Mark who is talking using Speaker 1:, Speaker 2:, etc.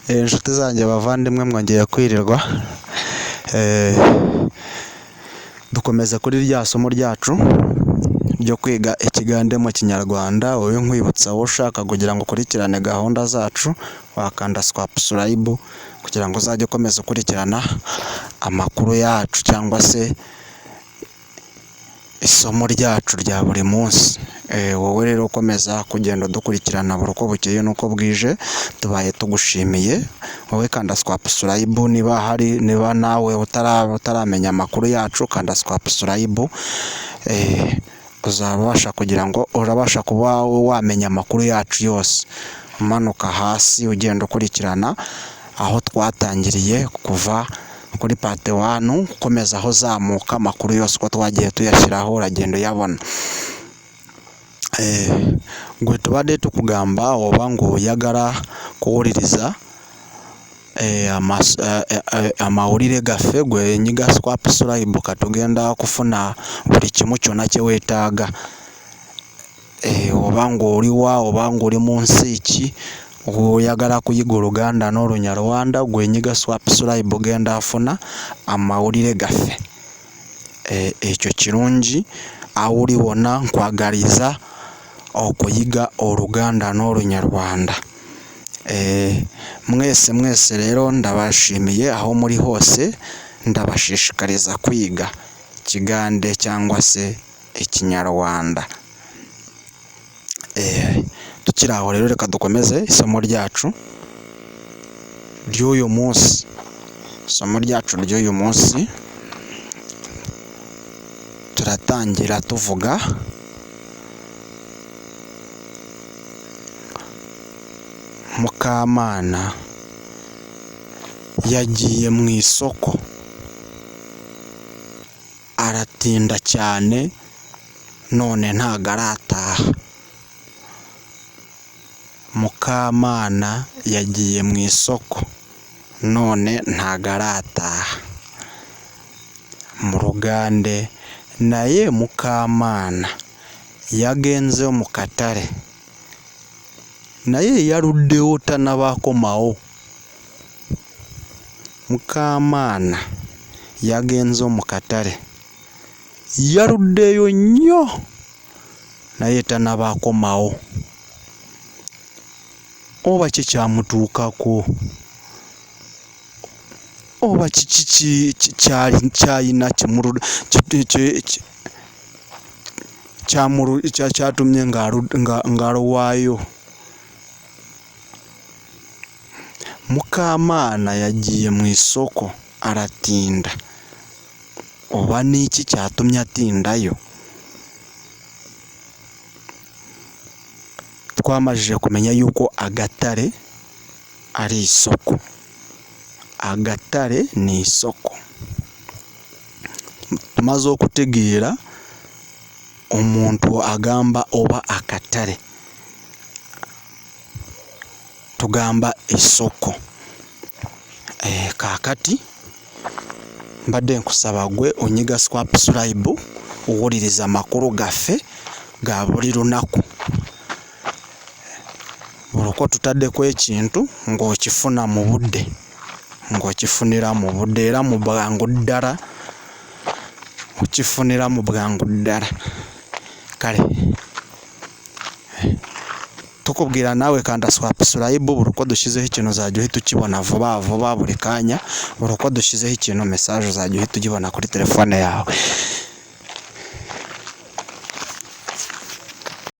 Speaker 1: Inshuti zanjye bavandimwe mwongeye kwirirwa, dukomeza kuri rya somo ryacu ryo kwiga ikigande mu kinyarwanda. Wowe nkwibutsa wowe ushaka kugira ngo ukurikirane gahunda zacu, wakanda subscribe kugira ngo uzajye ukomeza ukurikirana amakuru yacu cyangwa se isomo ryacu rya buri munsi. Wowe rero ukomeza kugenda udukurikirana buri uko bukeye n'uko bwije, tubaye tugushimiye. Wowe kanda subscribe niba nawe utaramenya amakuru yacu, kanda subscribe, uzabasha kugira ngo urabasha kuba wamenya amakuru yacu yose, umanuka hasi ugenda ukurikirana aho twatangiriye kuva kuri part 1 ukomeza aho zamuka amakuru yose uko twagiye tuyashyiraho uragenda uyabona. Gwe tubadde tukugamba oba ng'oyagala kuwuliriza amawulire gaffe, gwe nyiga subscribe katugenda kufuna buli kimu kyonna kye weetaaga. Oba ng'oliwa oba ng'oli mu nsi ki, oyagala kuyiga Oluganda n'Olunyarwanda, gwe nyiga subscribe ogenda afuna amawulire gaffe. Ekyo kirungi, aho oli wonna nkwagaliza okuyiga Oluganda n'Olunyarwanda. Mwese rero ndabashimiye aho muri hose, ndabashishikariza kwiga Kigande cyangwa se Ikinyarwanda. Tukiri aho rero reka dukomeze isomo ryacu ry'uyu munsi. Isomo ryacu ry'uyu munsi turatangira tuvuga Mukamana yagiye mu isoko aratinda cyane none ntago arataha. Mukamana yagiye mu isoko none ntago arataha. Mu Rugande naye Mukamana yagenze mu katare naye yaruddeyo tanabakomawo. Mukamana yagenze mu katare yaruddeyo nnyo naye tanabakomawo. Oba kikyamutuukako, oba kyalina kyatumye ng'alowaayo. Mukamana yagiye mu isoko aratinda, oba n'iki kyatumye atindayo? Twamajije kumenya yuko agatare ari isoko. Agatare ni isoko. Tumaze okutegeera omuntu agamba oba akatare, tugamba isoko. Kaakati mbadde nkusaba gwe onyiga subscribe owuliriza amakulu gaffe ga buli lunaku. Buli uko tutaddeko ekintu ng'okifuna mu budde, ng'okifunira mu budde era mu bwangu ddala, okifunira mu bwangu ddala. Kale tukubwira naawe kanda subscribe buli uko dushyizeho ikintu uzajya uhita ukibona vuba vuba buri kanya. Buri uko dushyizeho ikintu message uzajya uhita ugibona kuri telefone yawe.